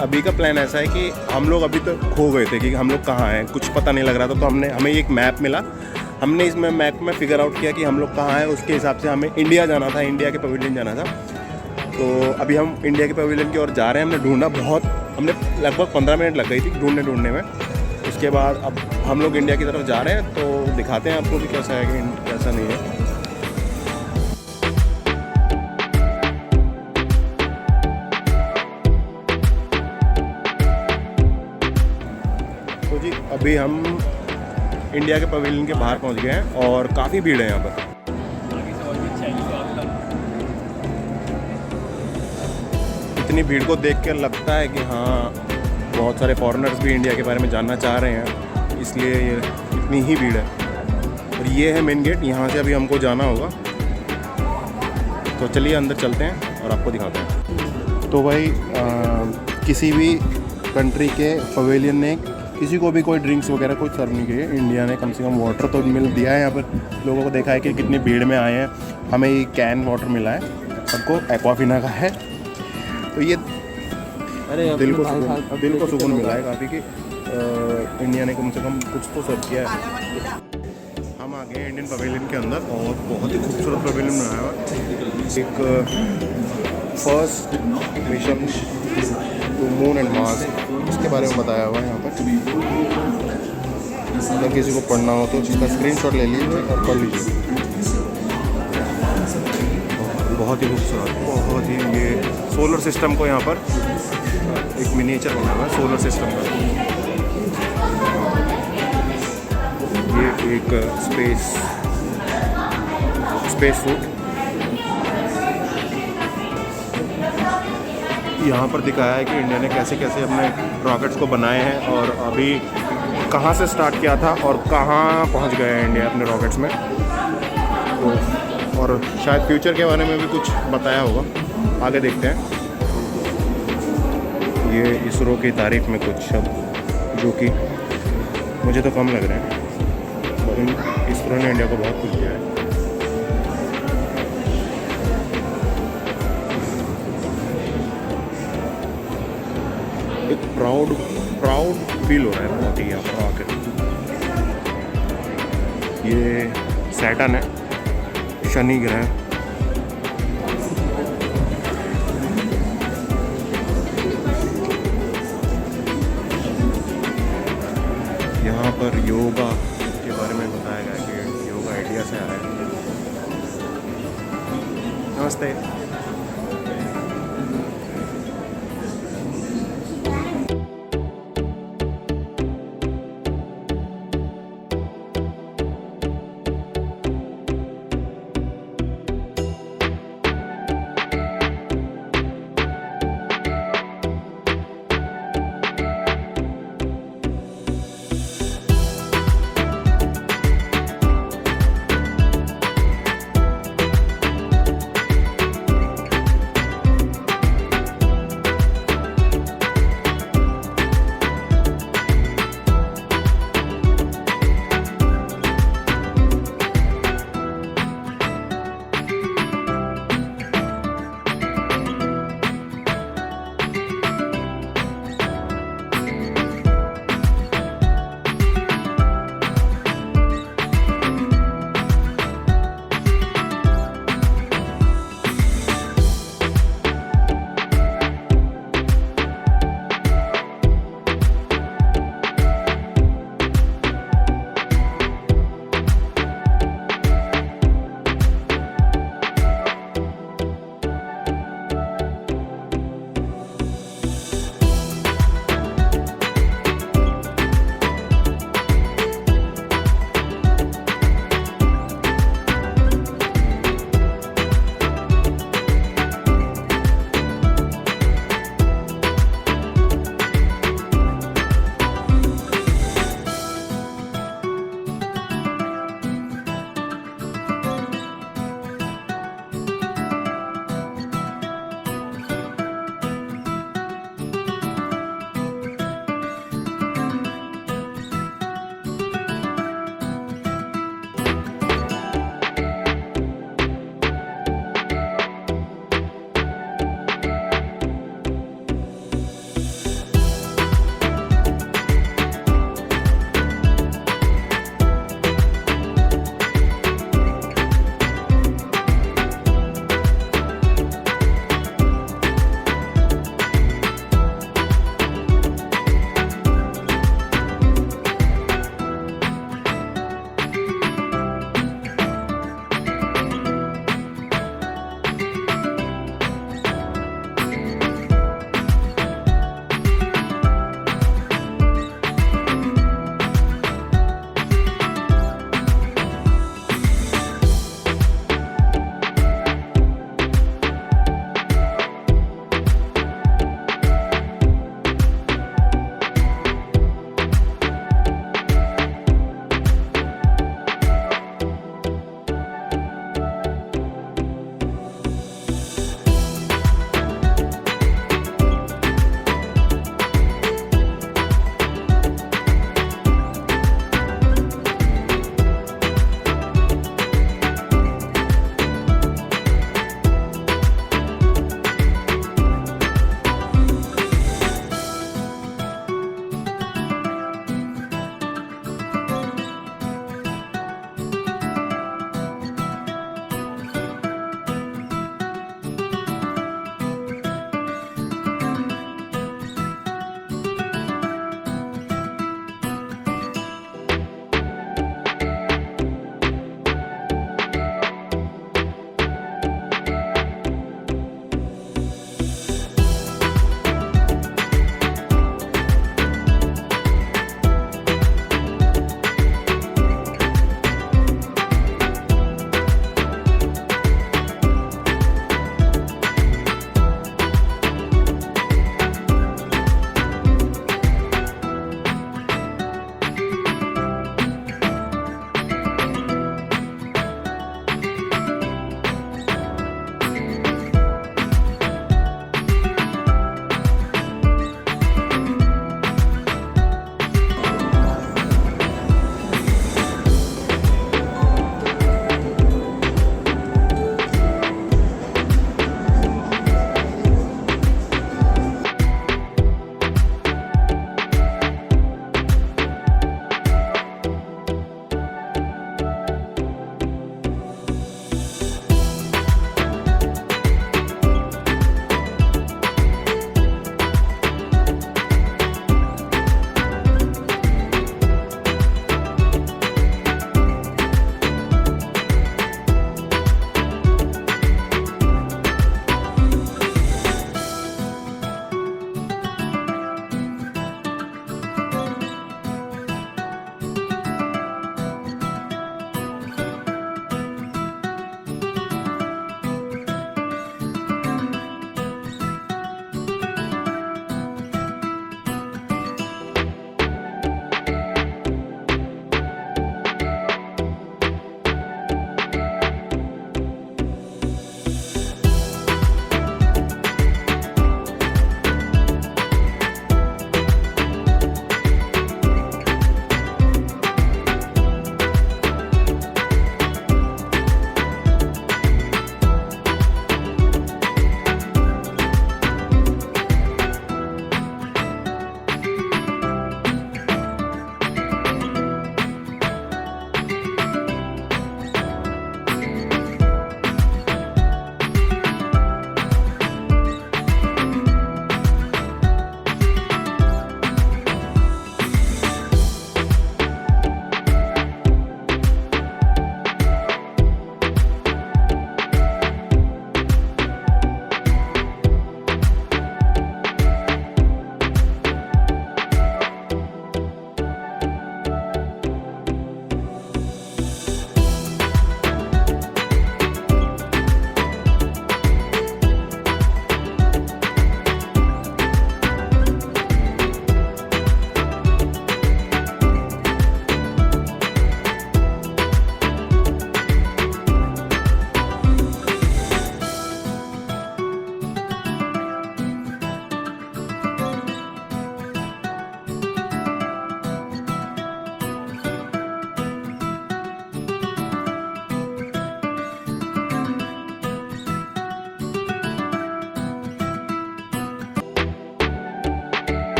अभी का प्लान ऐसा है कि हम लोग अभी तक खो गए थे कि हम लोग कहाँ हैं, कुछ पता नहीं लग रहा था। तो हमें एक मैप मिला, हमने इसमें मैप में फिगर आउट किया कि हम लोग कहाँ हैं। उसके हिसाब से हमें इंडिया जाना था, इंडिया के पवेलियन जाना था। तो अभी हम इंडिया के पवेलियन की ओर जा रहे हैं। हमने ढूंढा बहुत, हमने लगभग 15 मिनट लग गई थी ढूंढने में। उसके बाद अब हम लोग इंडिया की तरफ जा रहे हैं, तो दिखाते हैं आपको कि कैसा है कि कैसा नहीं है। तो जी अभी हम इंडिया के पवेलियन के बाहर पहुंच गए हैं और काफ़ी भीड़ है यहाँ पर। इतनी भीड़ को देख कर लगता है कि हाँ, बहुत सारे फॉरेनर्स भी इंडिया के बारे में जानना चाह रहे हैं, इसलिए ये इतनी ही भीड़ है। और ये है मेन गेट, यहाँ से अभी हमको जाना होगा। तो चलिए अंदर चलते हैं और आपको दिखाते हैं। तो भाई किसी भी कंट्री के पवेलियन ने किसी को भी कोई ड्रिंक्स वगैरह कुछ सर्व नहीं किए। इंडिया ने कम से कम वाटर तो मिल दिया है। यहाँ पर लोगों को देखा है कि कितनी भीड़ में आए हैं। हमें ये कैन वाटर मिला है, सबको एक्वाफिना का है। तो ये दिल को सुकून मिला है काफ़ी कि इंडिया ने कम से कम कुछ तो सर्व किया है। हम आ गए इंडियन पवेलियन के अंदर और बहुत ही खूबसूरत पवेलियन बनाया हुआ है। एक first mission to moon and Mars, इसके बारे में बताया हुआ है यहाँ पर। अगर किसी को पढ़ना हो तो इसका स्क्रीनशॉट ले लीजिए और पढ़ लीजिए। बहुत ही खूबसूरत, बहुत ही। ये सोलर सिस्टम को यहाँ पर एक मिनिएचर बना हुआ है सोलर सिस्टम का। ये एक स्पेस सूट यहाँ पर दिखाया है कि इंडिया ने कैसे कैसे अपने रॉकेट्स को बनाए हैं और अभी कहाँ से स्टार्ट किया था और कहाँ पहुँच गए हैं इंडिया अपने रॉकेट्स में। तो और शायद फ्यूचर के बारे में भी कुछ बताया होगा, आगे देखते हैं। ये इसरो की तारीफ में कुछ शब्द जो कि मुझे तो कम लग रहे हैं, लेकिन इसरो ने इंडिया को बहुत कुछ दिया है। एक प्राउड फील हो रहा है बहुत ही यहाँ पर आकर। ये सैटर्न है, शनि ग्रह। यहाँ पर योगा के बारे में बताया गया कि योगा आइडिया से आया है। नमस्ते।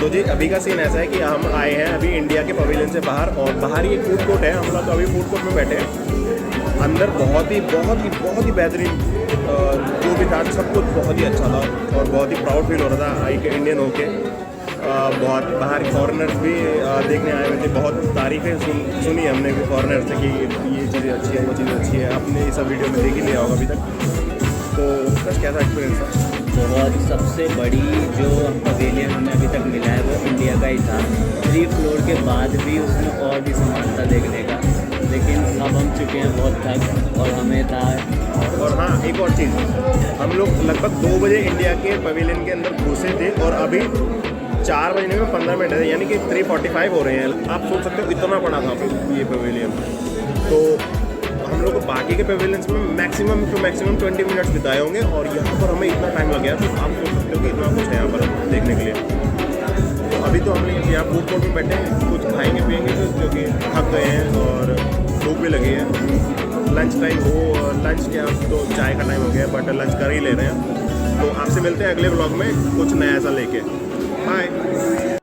तो जी अभी का सीन ऐसा है कि हम आए हैं अभी इंडिया के पवेलियन से बाहर, और बाहर ही एक फूड कोर्ट है, हम लोग अभी फूड कोर्ट में बैठे हैं। अंदर बहुत ही बेहतरीन जो भी था, सब कुछ बहुत ही अच्छा था और बहुत ही प्राउड फील हो रहा था आई के इंडियन होके। बहुत बाहर फॉरेनर्स भी देखने आए हुए थे, बहुत तारीफ़ें सुनी हमने भी फॉरेनर से कि ये चीज़ें अच्छी है, वो चीज़ें अच्छी है। आपने ये सब वीडियो में देख ही लिया होगा अभी तक। तो बस कैसा एक्सपीरियंस था? बहुत सबसे बड़ी जो पवेलियन हमें अभी तक मिला है वो इंडिया का ही था। 3 फ्लोर के बाद भी उसमें और भी सामान था देखने का, लेकिन अब हम चुके हैं बहुत थक, और हमें था। और हाँ, एक और चीज़, हम लोग लगभग 2 बजे इंडिया के पवेलियन के अंदर घुसे थे और अभी 4 बजने में 15 मिनट है, यानी कि 3:45 हो रहे हैं। आप सोच सकते हो इतना बड़ा था ये पवेलियन। तो हम लोग बाकी के पवेलियंस में मैक्सिमम 20 मिनट्स बिताए होंगे, और यहाँ पर हमें इतना टाइम लग गया। तो आप सोच सकते हो कि इतना कुछ है यहाँ पर देखने के लिए। तो अभी तो हम लोग यहाँ फूड कोर्ट में बैठे हैं, कुछ खाएंगे पिएंगे तो, क्योंकि थक गए हैं और भूख भी लगी है। लंच टाइम हो, लंच क्या तो चाय का टाइम हो गया, बट लंच कर ही ले रहे हैं। तो आपसे मिलते हैं अगले व्लॉग में कुछ नया सा लेके। बाय।